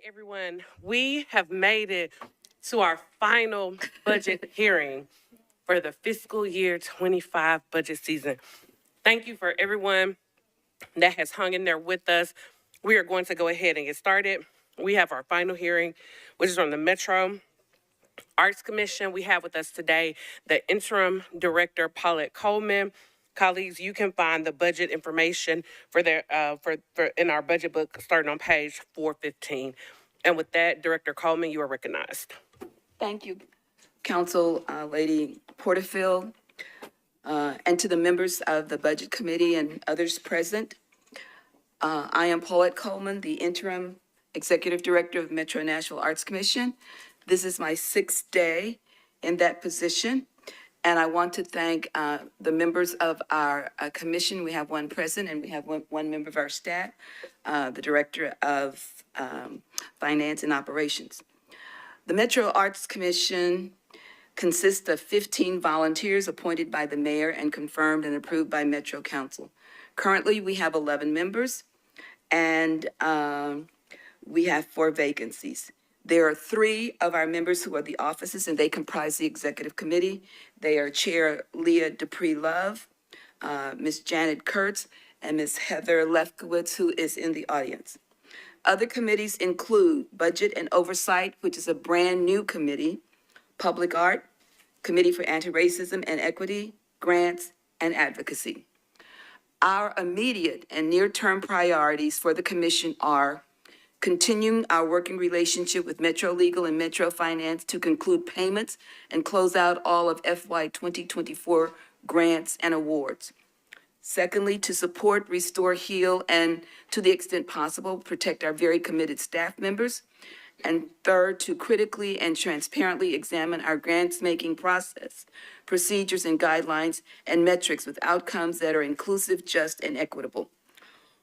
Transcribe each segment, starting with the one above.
Everyone. We have made it to our final budget hearing for the fiscal year 25 budget season. Thank you for everyone that has hung in there with us. We are going to go ahead and get started. We have our final hearing, which is from the Metro Arts Commission. We have with us today the interim director, Paulette Coleman. Colleagues, you can find the budget information for their for in our budget book starting on page 415. And with that, Director Coleman, you are recognized. Thank you, Council Lady Porterfield, and to the members of the Budget Committee and others present. I am Paulette Coleman, the interim executive director of Metro Nashville Arts Commission. This is my 6th day in that position, and I want to thank the members of our commission. We have one present, and we have one member of our staff, the director of finance and operations. The Metro Arts Commission consists of 15 volunteers appointed by the mayor and confirmed and approved by Metro Council. Currently, we have 11 members, and we have 4 vacancies. There are 3 of our members who are the officers, and they comprise the executive committee. They are Chair Leah Dupree-Love, Ms. Janet Kurtz, and Ms. Heather Lefkowitz, who is in the audience. Other committees include Budget and Oversight, which is a brand-new committee, Public Art, Committee for Anti-Racism and Equity, Grants, and Advocacy. Our immediate and near-term priorities for the commission are continuing our working relationship with Metro Legal and Metro Finance to conclude payments and close out all of FY 2024 grants and awards. Secondly, to support, restore, heal, and to the extent possible, protect our very committed staff members. And third, to critically and transparently examine our grants-making process, procedures and guidelines and metrics with outcomes that are inclusive, just, and equitable.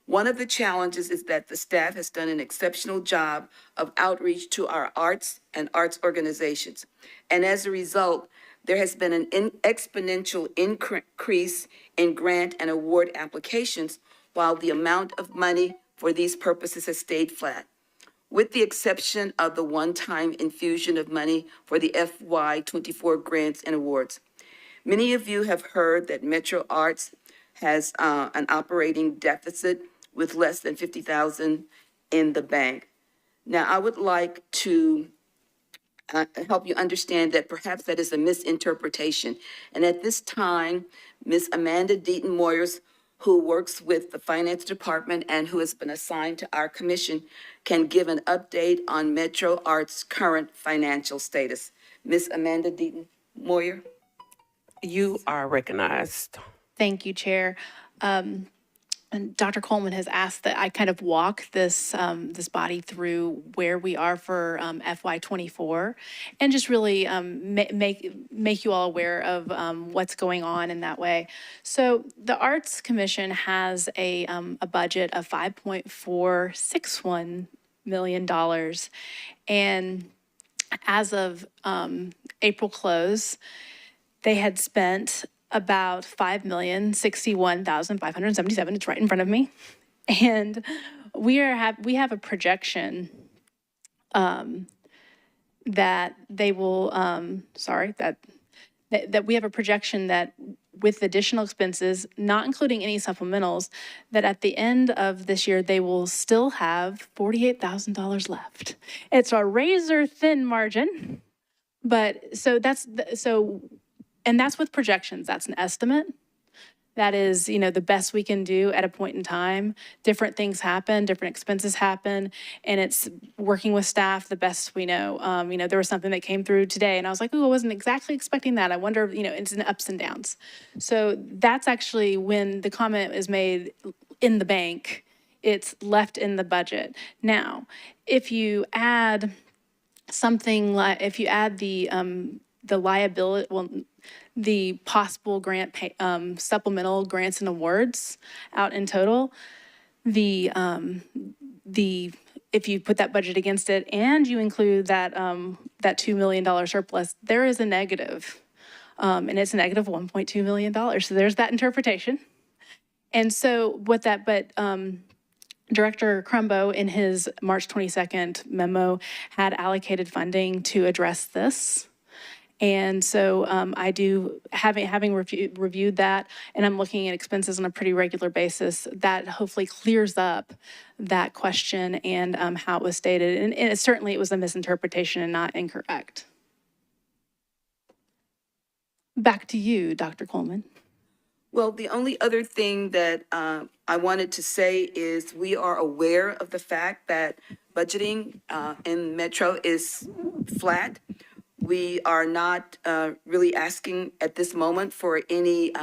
One of the challenges is that the staff has done an exceptional job of outreach to our arts and arts organizations. And as a result, there has been an exponential increase in grant and award applications, while the amount of money for these purposes has stayed flat, with the exception of the one-time infusion of money for the FY 24 grants and awards. Many of you have heard that Metro Arts has an operating deficit with less than $50,000 in the bank. Now, I would like to help you understand that perhaps that is a misinterpretation. And at this time, Ms. Amanda Deaton-Moyers, who works with the finance department and who has been assigned to our commission, can give an update on Metro Arts' current financial status. Ms. Amanda Deaton-Moyer. You are recognized. Thank you, Chair. And Dr. Coleman has asked that I kind of walk this this body through where we are for FY24, and just really make you all aware of what's going on in that way. So the Arts Commission has a budget of $5.461 million, and as of April close, they had spent about $5,061,577. It's right in front of me, and we have a projection that they will. That we have a projection that with additional expenses, not including any supplementals, that at the end of this year they will still have $48,000 left. It's a razor thin margin, but and that's with projections. That's an estimate. That is, the best we can do at a point in time. Different things happen, different expenses happen, and it's working with staff the best we know. There was something that came through today, and I was like, "Ooh, I wasn't exactly expecting that." I wonder, it's an ups and downs. So that's actually when the comment is made in the bank. It's left in the budget. Now, if you add something like, if you add the liability, the possible grant supplemental grants and awards out in total, if you put that budget against it and you include that $2 million surplus, there is a negative, and it's a negative $1.2 million. So there's that interpretation. And so Director Crumbo, in his March 22nd memo, had allocated funding to address this. And so I do, having reviewed that, and I'm looking at expenses on a pretty regular basis, that hopefully clears up that question and how it was stated. And certainly it was a misinterpretation and not incorrect. Back to you, Dr. Coleman. Well, the only other thing that I wanted to say is we are aware of the fact that budgeting in Metro is flat. We are not really asking at this moment for any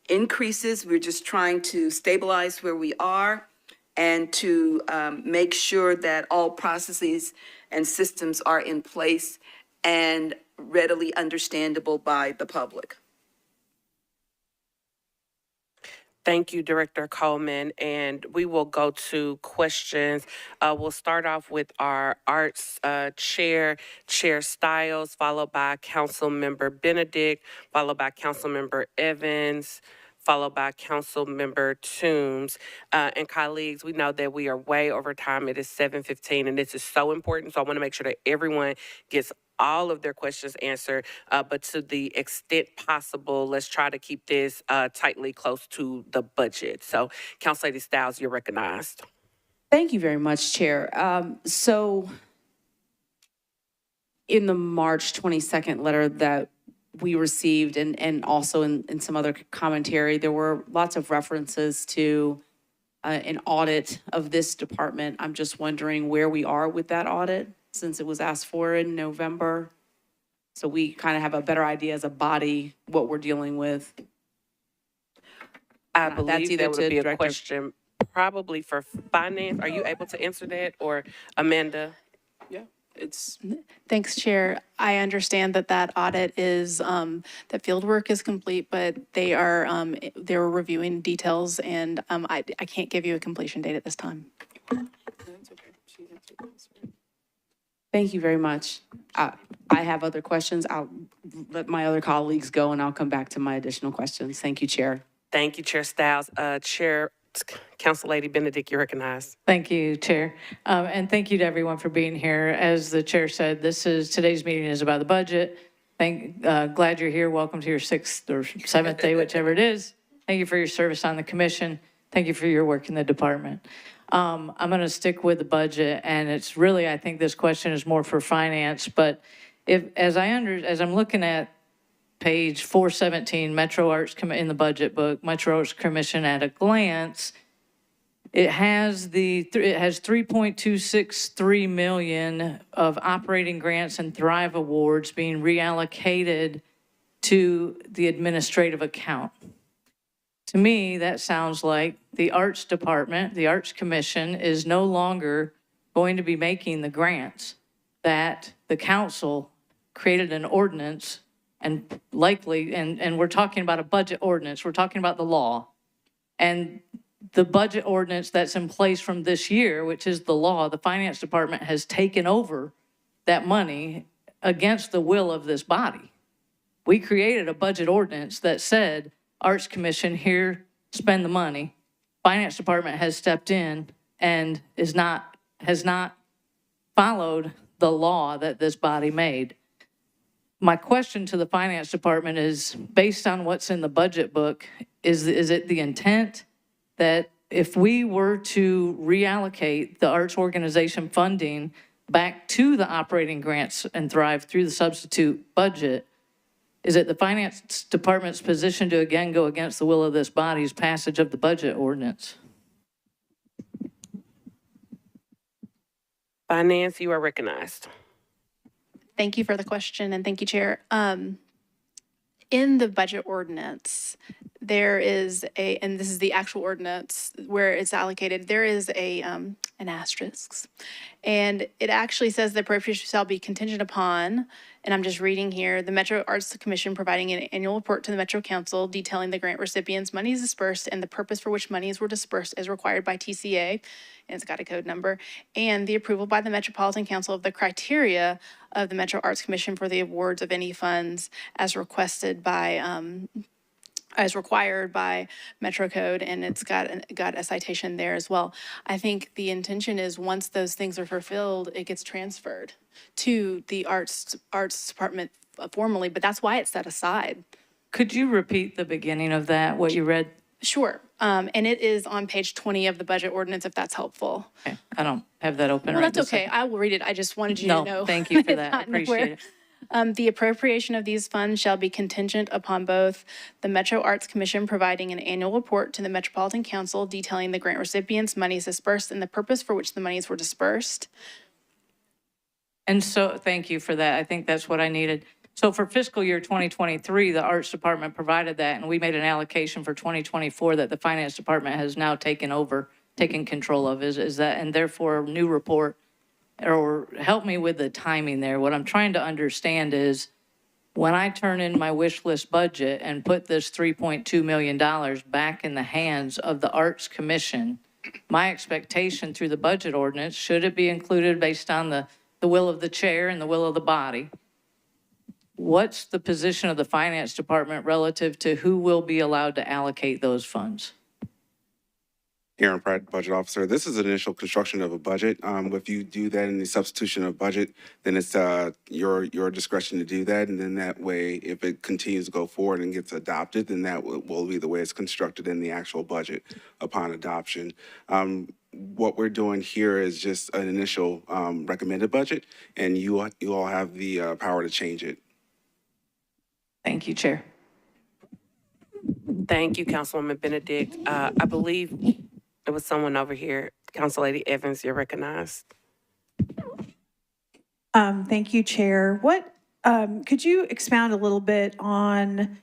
increases. We're just trying to stabilize where we are and to make sure that all processes and systems are in place and readily understandable by the public. Thank you, Director Coleman. And we will go to questions. We'll start off with our arts chair, Chair Stiles, followed by Council Member Benedict, followed by Council Member Evans, followed by Council Member Toombs. And colleagues, we know that we are way over time. It is 7:15, and this is so important. So I want to make sure that everyone gets all of their questions answered, but to the extent possible, let's try to keep this tightly close to the budget. So, Council Lady Stiles, you're recognized. Thank you very much, Chair. So in the March 22nd letter that we received and also in some other commentary, there were lots of references to an audit of this department. I'm just wondering where we are with that audit since it was asked for in November. So we kind of have a better idea as a body what we're dealing with. I That's believe either that would to be a Director- question probably for finance. Are you able to answer that, or Amanda? Yeah, it's Thanks, Chair. I understand that that audit is, that field work is complete, but they're reviewing details, and I can't give you a completion date at this time. Thank you very much. I have other questions. I'll let my other colleagues go and I'll come back to my additional questions. Thank you, Chair. Thank you, Chair Stiles. Chair, Council Lady Benedict, you're recognized. Thank you, Chair. And thank you to everyone for being here. As the Chair said, today's meeting is about the budget. Glad you're here. Welcome to your 6th or 7th day, whichever it is. Thank you for your service on the commission. Thank you for your work in the department. I'm going to stick with the budget, and it's really, I think this question is more for finance, but as I'm looking at page 417, Metro Arts in the budget book, Metro Arts Commission at a glance, it has 3.263 million of operating grants and Thrive Awards being reallocated to the administrative account. To me, that sounds like the Arts Department, the Arts Commission is no longer going to be making the grants, that the council created an ordinance and likely, and we're talking about a budget ordinance, we're talking about the law. And the budget ordinance that's in place from this year, which is the law, the Finance Department has taken over that money against the will of this body. We created a budget ordinance that said, Arts Commission, here, spend the money. Finance Department has stepped in and has not followed the law that this body made. My question to the Finance Department is, based on what's in the budget book, is it the intent that if we were to reallocate the arts organization funding back to the operating grants and Thrive through the substitute budget, is it the Finance Department's position to again go against the will of this body's passage of the budget ordinance? Finance, you are recognized. Thank you for the question, and thank you, Chair. In the budget ordinance, there is and this is the actual ordinance where it's allocated, there is an asterisk. And it actually says the appropriation shall be contingent upon, and I'm just reading here, the Metro Arts Commission providing an annual report to the Metro Council detailing the grant recipients, monies dispersed, and the purpose for which monies were dispersed as required by TCA, and it's got a code number, and the approval by the Metropolitan Council of the criteria of the Metro Arts Commission for the awards of any funds as requested by as required by Metro Code, and it's got a citation there as well. I think the intention is once those things are fulfilled, it gets transferred to the arts department formally, but that's why it's set aside. Could you repeat the beginning of that, what you read? Sure, and it is on page 20 of the budget ordinance, if that's helpful. Okay, I don't have that open Well, right that's this okay. second. I will read it. I just wanted you to know. No, thank you for It's that. not nowhere. Appreciate it. The appropriation of these funds shall be contingent upon both the Metro Arts Commission providing an annual report to the Metropolitan Council detailing the grant recipients, monies dispersed, and the purpose for which the monies were dispersed. And so, thank you for that. I think that's what I needed. So for fiscal year 2023, the Arts Department provided that, and we made an allocation for 2024 that the Finance Department has now taken control of. Is that, and therefore, a new report, or help me with the timing there. What I'm trying to understand is when I turn in my wish list budget and put this $3.2 million back in the hands of the Arts Commission, my expectation through the budget ordinance, should it be included based on the will of the chair and the will of the body? What's the position of the Finance Department relative to who will be allowed to allocate those funds? Aaron Pratt, Budget Officer. This is initial construction of a budget. If you do that in the substitution of budget, then it's your discretion to do that. And then that way, if it continues to go forward and gets adopted, then that will be the way it's constructed in the actual budget upon adoption. What we're doing here is just an initial recommended budget, and you all have the power to change it. Thank you, Chair. Thank you, Councilwoman Benedict. I believe there was someone over here. Council Lady Evans, you're recognized. Thank you, Chair. Could you expound a little bit on,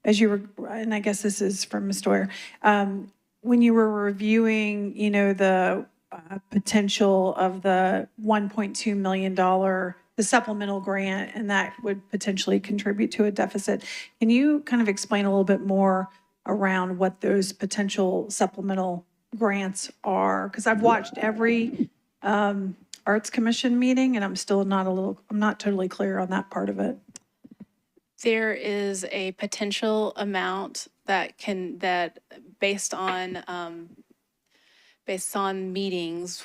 as you were, and I guess this is from Ms. Doyer, when you were reviewing, the potential of the $1.2 million, the supplemental grant, and that would potentially contribute to a deficit. Can you kind of explain a little bit more around what those potential supplemental grants are? Because I've watched every Arts Commission meeting, and I'm not totally clear on that part of it. There is a potential amount that based on meetings,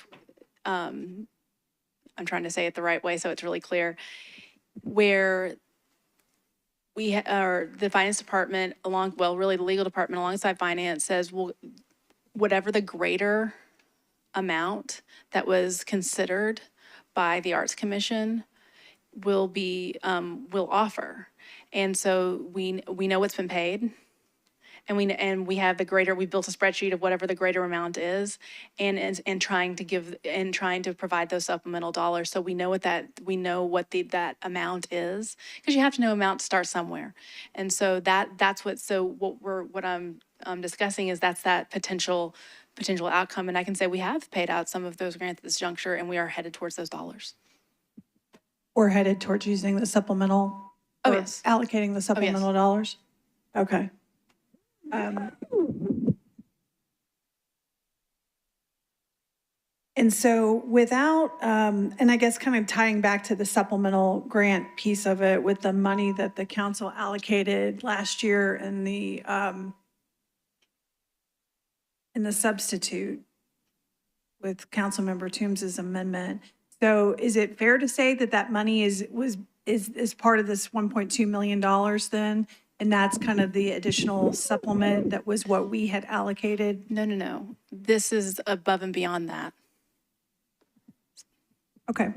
I'm trying to say it the right way so it's really clear, where we are, the Finance Department really the Legal Department alongside Finance says, well, whatever the greater amount that was considered by the Arts Commission will offer. And so we know what's been paid, and we have we built a spreadsheet of whatever the greater amount is, and trying to provide those supplemental dollars. So we know what that amount is, because you have to know amount to start somewhere. And so what I'm discussing is that potential outcome. And I can say we have paid out some of those grants at this juncture, and we are headed towards those dollars. We're headed towards using the supplemental. Oh, or yes. Allocating the supplemental dollars? Okay. And so without, and I guess kind of tying back to the supplemental grant piece of it, with the money that the council allocated last year in the substitute with Councilmember Toombs's amendment. So is it fair to say that money is part of this $1.2 million then? And that's kind of the additional supplement that was what we had allocated? No. This is above and beyond that. Okay.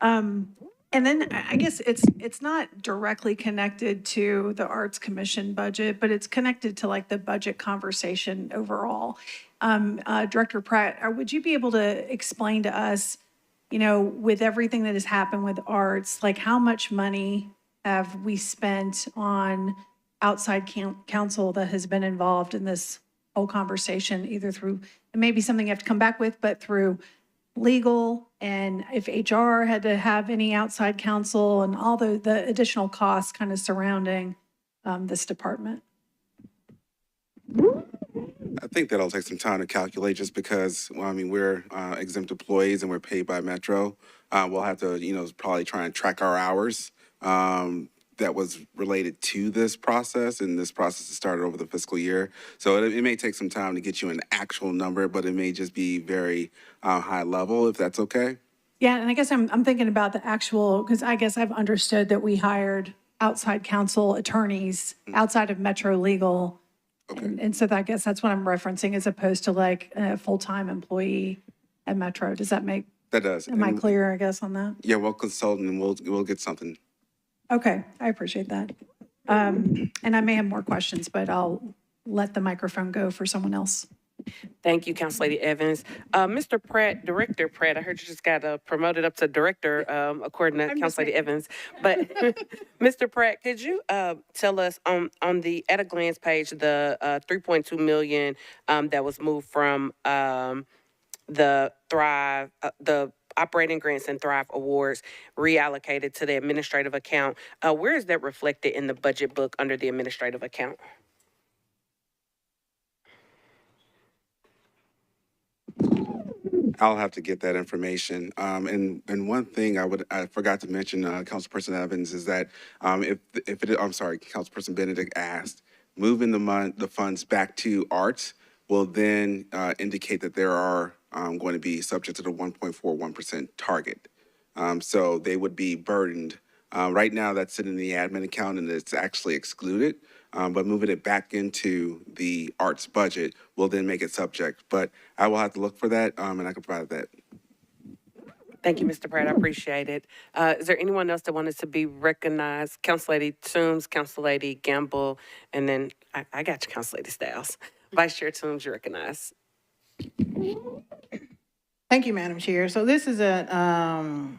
And then I guess it's not directly connected to the Arts Commission budget, but it's connected to like the budget conversation overall. Director Pratt, would you be able to explain to us, with everything that has happened with arts, like how much money have we spent on outside counsel that has been involved in this whole conversation, either through, it may be something you have to come back with, but through legal, and if HR had to have any outside counsel, and all the additional costs kind of surrounding this department? I think that'll take some time to calculate, just because, we're exempt employees and we're paid by Metro. We'll have to, probably try and track our hours that was related to this process, and this process is started over the fiscal year. So it may take some time to get you an actual number, but it may just be very high level, if that's okay. Yeah, and I guess I'm thinking about the actual, because I guess I've understood that we hired outside counsel attorneys outside of Metro Legal. And so I guess that's what I'm referencing as opposed to like a full-time employee at Metro. Does that make, That does. am I And, clear, I guess, on that? yeah, we'll consult and we'll get something. Okay, I appreciate that. And I may have more questions, but I'll let the microphone go for someone else. Thank you, Council Lady Evans. Mr. Pratt, Director Pratt, I heard you just got promoted up to Director, according to Council Lady Evans. But Mr. Pratt, could you tell us on the at a glance page, the 3.2 million that was moved from the Thrive, the operating grants and Thrive Awards reallocated to the administrative account. Where is that reflected in the budget book under the administrative account? I'll have to get that information. And one thing I forgot to mention, Councilperson Evans, is that Councilperson Benedict asked, moving the funds back to arts will then indicate that there are going to be subject to the 1.41% target. So they would be burdened. Right now, that's sitting in the admin account and it's actually excluded. But moving it back into the arts budget will then make it subject. But I will have to look for that, and I can provide that. Thank you, Mr. Pratt. I appreciate it. Is there anyone else that wanted to be recognized? Council Lady Toombs, Council Lady Gamble, and then I got you, Council Lady Stiles. Vice Chair Toombs, you're recognized. Thank you, Madam Chair. So this is an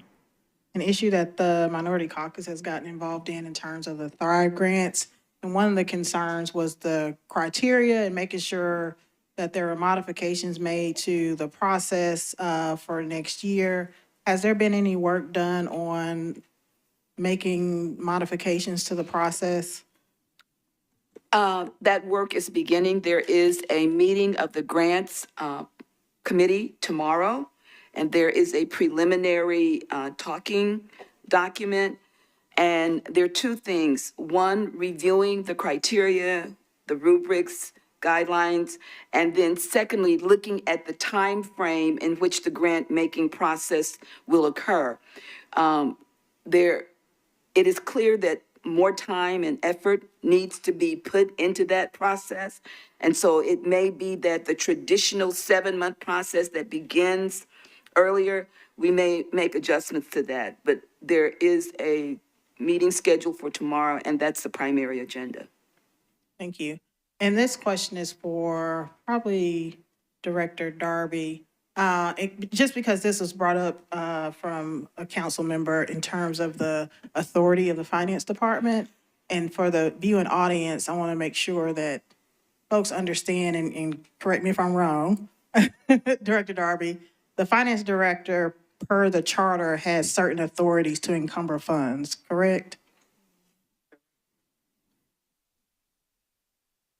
issue that the Minority Caucus has gotten involved in terms of the Thrive grants. And one of the concerns was the criteria and making sure that there are modifications made to the process for next year. Has there been any work done on making modifications to the process? That work is beginning. There is a meeting of the grants committee tomorrow, and there is a preliminary talking document. And there are two things. One, reviewing the criteria, the rubrics, guidelines, and then secondly, looking at the time frame in which the grant making process will occur. It is clear that more time and effort needs to be put into that process. And so it may be that the traditional 7-month process that begins earlier, we may make adjustments to that. But there is a meeting scheduled for tomorrow, and that's the primary agenda. Thank you. And this question is for probably Director Darby. Just because this was brought up from a council member in terms of the authority of the finance department. And for the viewing audience, I want to make sure that folks understand and correct me if I'm wrong, Director Darby, the finance director per the charter has certain authorities to encumber funds, correct?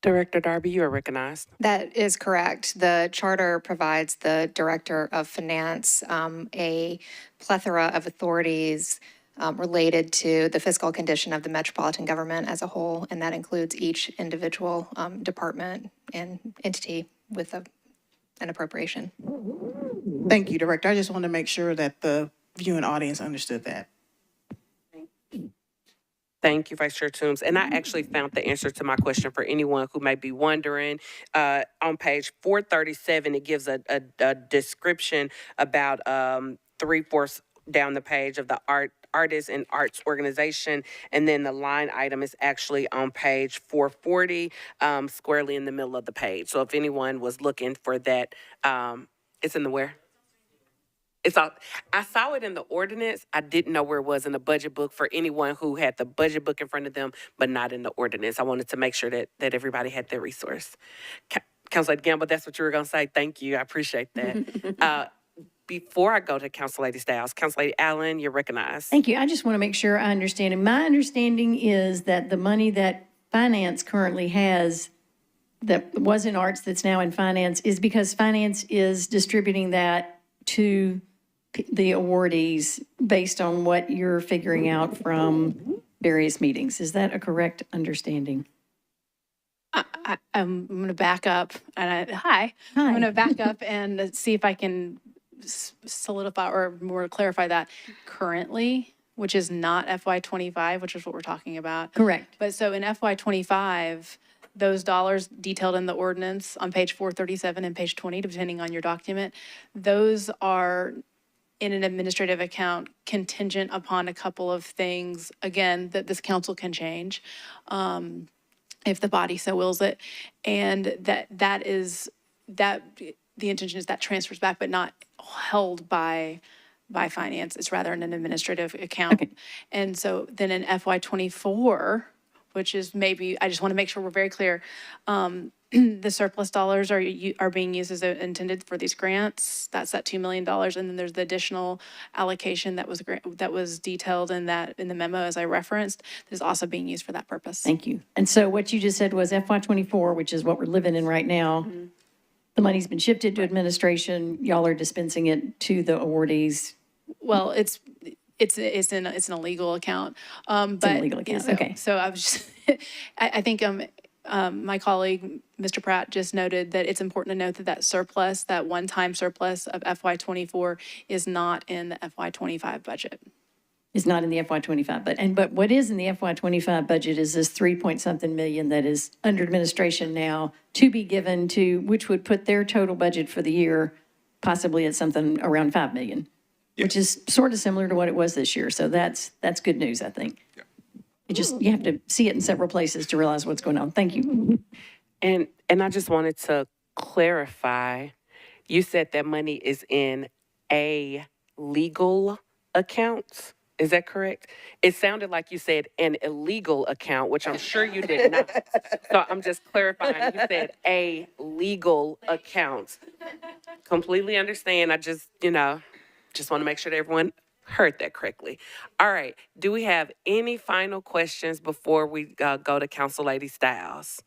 Director Darby, you are recognized. That is correct. The charter provides the director of finance a plethora of authorities related to the fiscal condition of the metropolitan government as a whole, and that includes each individual department and entity with an appropriation. Thank you, Director. I just want to make sure that the viewing audience understood that. Thank you, Vice Chair Toombs. And I actually found the answer to my question for anyone who may be wondering. On page 437, it gives a description about 3/4 down the page of the artists and arts organization. And then the line item is actually on page 440, squarely in the middle of the page. So if anyone was looking for that, it's in the where? I saw it in the ordinance. I didn't know where it was in the budget book for anyone who had the budget book in front of them, but not in the ordinance. I wanted to make sure that everybody had that resource. Council Lady Gamble, that's what you were going to say. Thank you. I appreciate that. Before I go to Council Lady Stiles, Council Lady Allen, you're recognized. Thank you. I just want to make sure I understand. And my understanding is that the money that finance currently has that was in arts that's now in finance is because finance is distributing that to the awardees based on what you're figuring out from various meetings. Is that a correct understanding? I'm going to back up and I'm going to back up and see if I can solidify or more clarify that. Currently, which is not FY25, which is what we're talking about. Correct. But so in FY25, those dollars detailed in the ordinance on page 437 and page 20, depending on your document, those are in an administrative account contingent upon a couple of things, again, that this council can change. If the body so wills it. And that is, the intention is that transfers back, but not held by finance. It's rather in an administrative account. And so then in FY '24, which is maybe, I just want to make sure we're very clear, the surplus dollars are being used as intended for these grants. That's that $2 million. And then there's the additional allocation that was detailed in the memo as I referenced, that is also being used for that purpose. Thank you. And so what you just said was FY '24, which is what we're living in right now. The money's been shifted to administration. Y'all are dispensing it to the awardees. Well, it's in a legal account. But a legal account, okay. So I was just, I think my colleague, Mr. Pratt, just noted that it's important to note that surplus, that one-time surplus of FY '24 is not in the FY '25 budget. Is not in the FY '25, but what is in the FY '25 budget is this 3-point-something million that is under administration now to be given to, which would put their total budget for the year possibly at something around 5 million, which is sort of similar to what it was this year. So that's good news, I think. You have to see it in several places to realize what's going on. Thank you. And I just wanted to clarify, you said that money is in a legal account. Is that correct? It sounded like you said an illegal account, which I'm sure you did not. So I'm just clarifying. You said a legal account. Completely understand. I just want to make sure that everyone heard that correctly. All right. Do we have any final questions before we go to Council Lady Styles?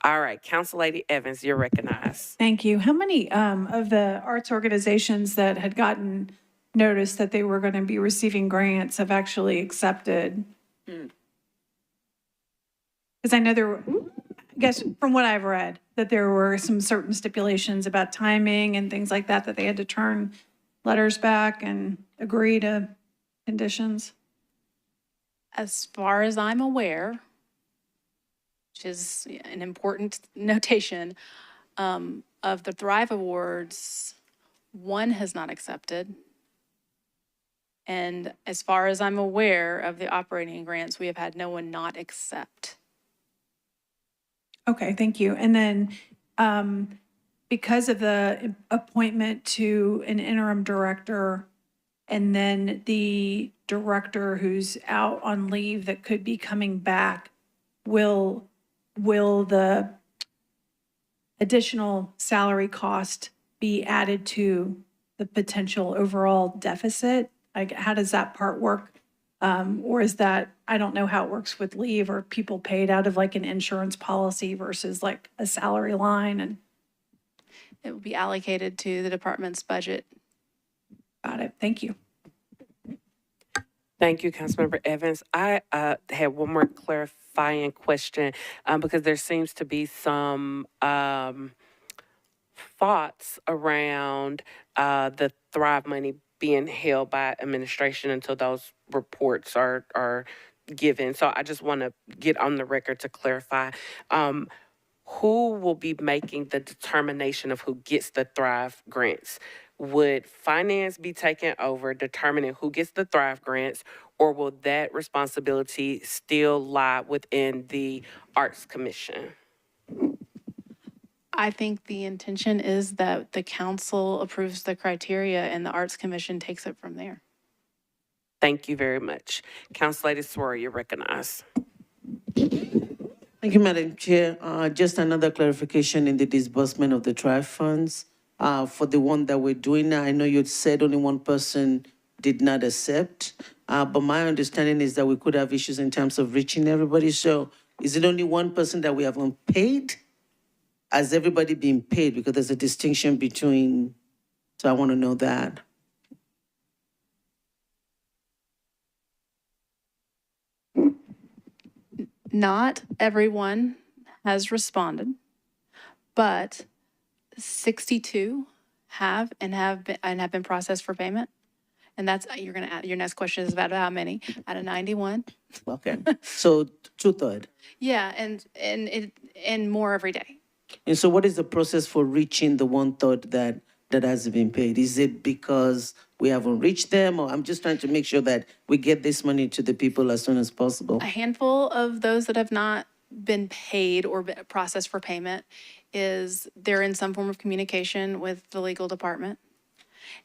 All right. Council Lady Evans, you're recognized. Thank you. How many of the arts organizations that had gotten notice that they were going to be receiving grants have actually accepted? Because I know I guess from what I've read, that there were some certain stipulations about timing and things like that, that they had to turn letters back and agree to conditions. As far as I'm aware, which is an important notation, of the Thrive Awards, one has not accepted. And as far as I'm aware of the operating grants, we have had no one not accept. Okay, thank you. And then because of the appointment to an interim director and then the director who's out on leave that could be coming back, will the additional salary cost be added to the potential overall deficit? Like, how does that part work? Or is that, I don't know how it works with leave, or people paid out of like an insurance policy versus like a salary line, and It will be allocated to the department's budget. got it. Thank you. Thank you, Councilmember Evans. I had one more clarifying question because there seems to be some thoughts around the Thrive money being held by administration until those reports are given. So I just want to get on the record to clarify. Who will be making the determination of who gets the Thrive grants? Would finance be taking over determining who gets the Thrive grants, or will that responsibility still lie within the Arts Commission? I think the intention is that the council approves the criteria and the Arts Commission takes it from there. Thank you very much. Council Lady Swear, you're recognized. Thank you, Madam Chair. Just another clarification in the disbursement of the Thrive funds. For the one that we're doing now, I know you said only one person did not accept, but my understanding is that we could have issues in terms of reaching everybody. So is it only one person that we haven't paid? Has everybody been paid? Because there's a distinction between, so I want to know that. Not everyone has responded, but 62 have been processed for payment. And that's, your next question is about how many out of 91? Okay, so 2/3. Yeah, and more every day. And so what is the process for reaching the 1/3 that hasn't been paid? Is it because we haven't reached them, or I'm just trying to make sure that we get this money to the people as soon as possible? A handful of those that have not been paid or been processed for payment they're in some form of communication with the legal department.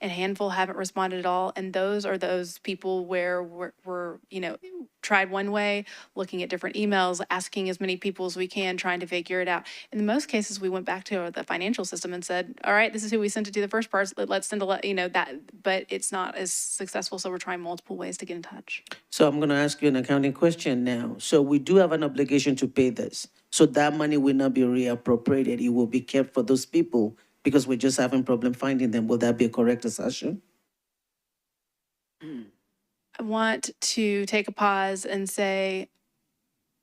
And a handful haven't responded at all. And those are those people where we're tried one way, looking at different emails, asking as many people as we can, trying to figure it out. In most cases, we went back to the financial system and said, all right, this is who we sent it to the first part. Let's send that, but it's not as successful. So we're trying multiple ways to get in touch. So I'm going to ask you an accounting question now. So we do have an obligation to pay this. So that money will not be reappropriated. It will be kept for those people because we're just having problem finding them. Will that be a correct assertion? I want to take a pause and say,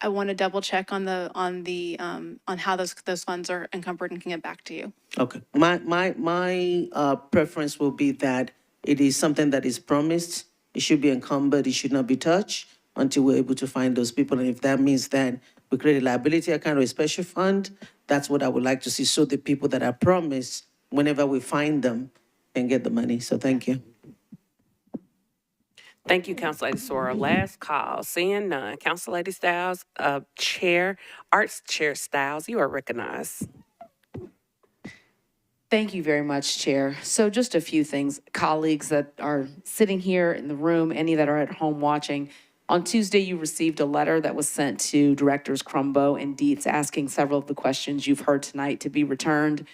I want to double check on how those funds are encumbered and can get back to you. Okay. My preference will be that it is something that is promised. It should be encumbered. It should not be touched until we're able to find those people. And if that means that we create a liability account or a special fund, that's what I would like to see. So the people that are promised, whenever we find them, can get the money. So thank you. Thank you, Council Lady Sora. Last call, seeing none. Council Lady Styles, Arts Chair Styles, you are recognized. Thank you very much, Chair. So just a few things. Colleagues that are sitting here in the room, any that are at home watching, on Tuesday, you received a letter that was sent to Directors Crumbo and Dietz asking several of the questions you've heard tonight to be returned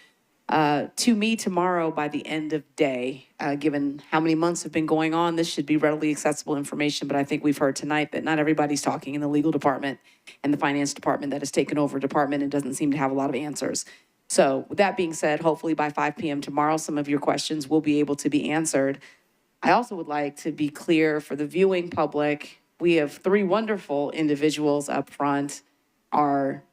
to me tomorrow by the end of day. Given how many months have been going on, this should be readily accessible information, but I think we've heard tonight that not everybody's talking in the legal department and the finance department that has taken over department and doesn't seem to have a lot of answers. So with that being said, hopefully by 5 p.m. tomorrow, some of your questions will be able to be answered. I also would like to be clear for the viewing public, we have 3 wonderful individuals up front, our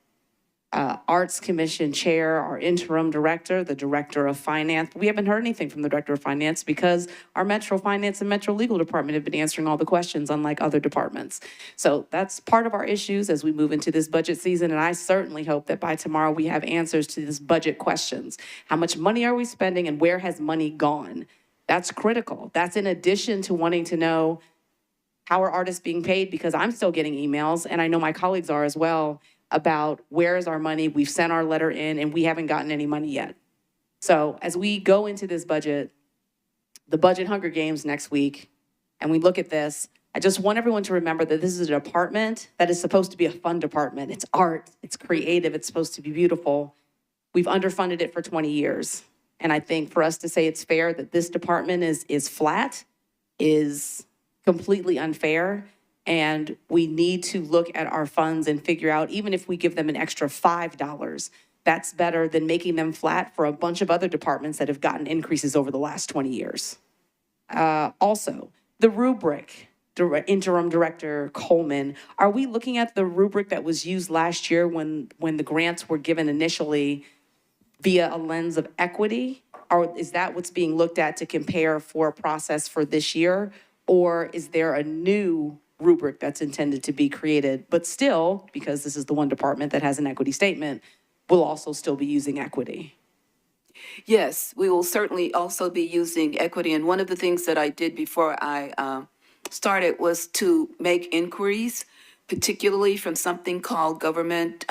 Arts Commission Chair, our Interim Director, the Director of Finance. We haven't heard anything from the Director of Finance because our Metro Finance and Metro Legal Department have been answering all the questions, unlike other departments. So that's part of our issues as we move into this budget season, and I certainly hope that by tomorrow we have answers to these budget questions. How much money are we spending and where has money gone? That's critical. That's in addition to wanting to know how are artists being paid, because I'm still getting emails, and I know my colleagues are as well, about where is our money? We've sent our letter in and we haven't gotten any money yet. So as we go into this budget, the budget Hunger Games next week, and we look at this, I just want everyone to remember that this is a department that is supposed to be a fun department. It's art, it's creative, it's supposed to be beautiful. We've underfunded it for 20 years. And I think for us to say it's fair that this department is flat is completely unfair. And we need to look at our funds and figure out, even if we give them an extra $5, that's better than making them flat for a bunch of other departments that have gotten increases over the last 20 years. Also, the rubric, Interim Director Coleman, are we looking at the rubric that was used last year when the grants were given initially via a lens of equity? Or is that what's being looked at to compare for a process for this year? Or is there a new rubric that's intended to be created, but still, because this is the one department that has an equity statement, will also still be using equity? Yes, we will certainly also be using equity. And one of the things that I did before I started was to make inquiries, particularly from something called Government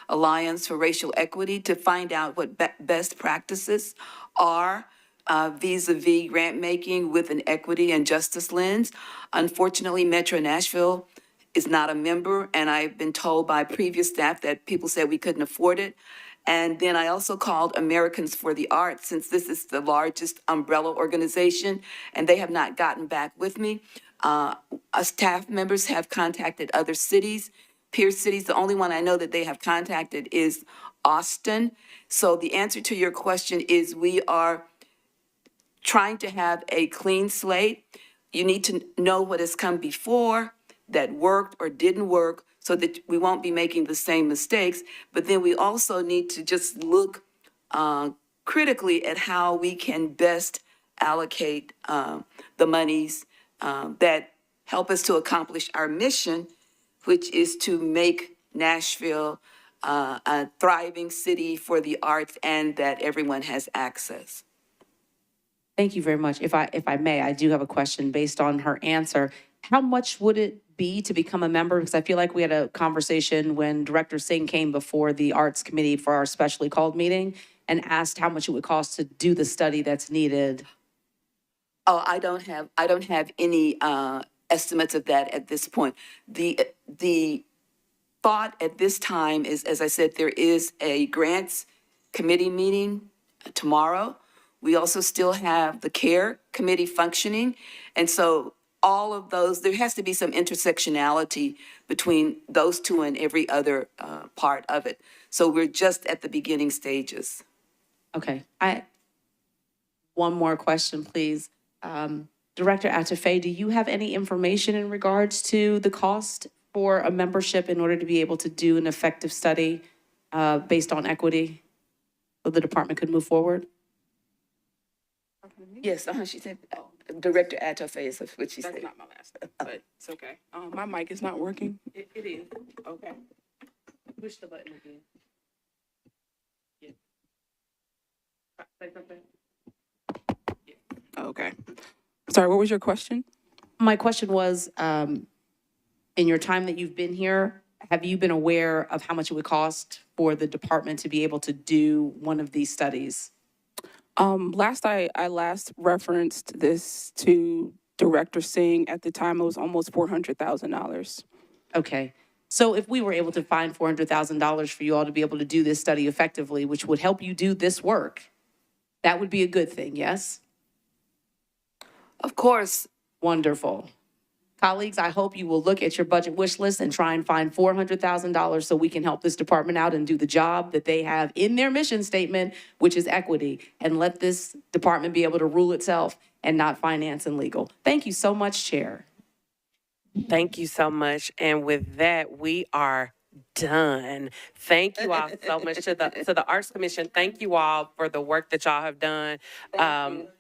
Alliance for Racial Equity, to find out what best practices are vis-a-vis grant making with an equity and justice lens. Unfortunately, Metro Nashville is not a member, and I've been told by previous staff that people said we couldn't afford it. And then I also called Americans for the Arts, since this is the largest umbrella organization, and they have not gotten back with me. Staff members have contacted other cities, peer cities. The only one I know that they have contacted is Austin. So the answer to your question is we are trying to have a clean slate. You need to know what has come before that worked or didn't work so that we won't be making the same mistakes. But then we also need to just look critically at how we can best allocate the monies that help us to accomplish our mission, which is to make Nashville a thriving city for the arts and that everyone has access. Thank you very much. If I may, I do have a question based on her answer. How much would it be to become a member? Because I feel like we had a conversation when Director Singh came before the Arts Committee for our specially called meeting and asked how much it would cost to do the study that's needed. Oh, I don't have any estimates of that at this point. The thought at this time is, as I said, there is a grants committee meeting tomorrow. We also still have the care committee functioning. And so all of those, there has to be some intersectionality between those two and every other part of it. So we're just at the beginning stages. Okay. One more question, please. Director Atafe, do you have any information in regards to the cost for a membership in order to be able to do an effective study based on equity so the department could move forward? Yes, she said, Director Atafe is what she said. That's not my last name, but it's okay. My mic is not working. It is. Okay. Push the button again. Yeah. Say something. Okay. Sorry, what was your question? My question was, in your time that you've been here, have you been aware of how much it would cost for the department to be able to do one of these studies? I last referenced this to Director Singh. At the time, it was almost $400,000. Okay. So if we were able to find $400,000 for you all to be able to do this study effectively, which would help you do this work, that would be a good thing, yes? Of course. Wonderful. Colleagues, I hope you will look at your budget wish list and try and find $400,000 so we can help this department out and do the job that they have in their mission statement, which is equity, and let this department be able to rule itself and not finance and legal. Thank you so much, Chair. Thank you so much. And with that, we are done. Thank you all so much to the Arts Commission. Thank you all for the work that y'all have done.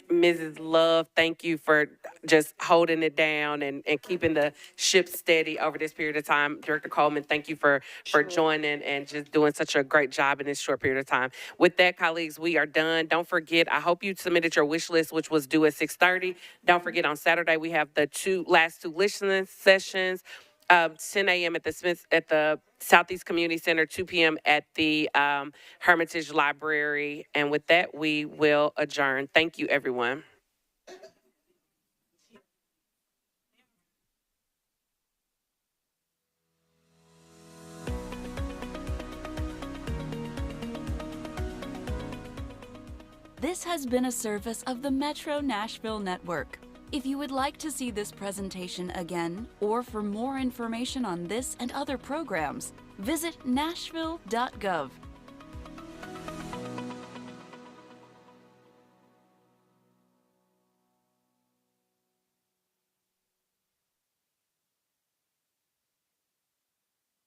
Mrs. Love, thank you for just holding it down and keeping the ship steady over this period of time. Director Coleman, thank you for joining and just doing such a great job in this short period of time. With that, colleagues, we are done. Don't forget, I hope you submitted your wish list, which was due at 6:30. Don't forget, on Saturday, we have the last two listening sessions. 10 a.m. at the Southeast Community Center, 2 p.m. at the Hermitage Library. And with that, we will adjourn. Thank you, everyone. This has been a service of the Metro Nashville Network. If you would like to see this presentation again, or for more information on this and other programs, visit nashville.gov.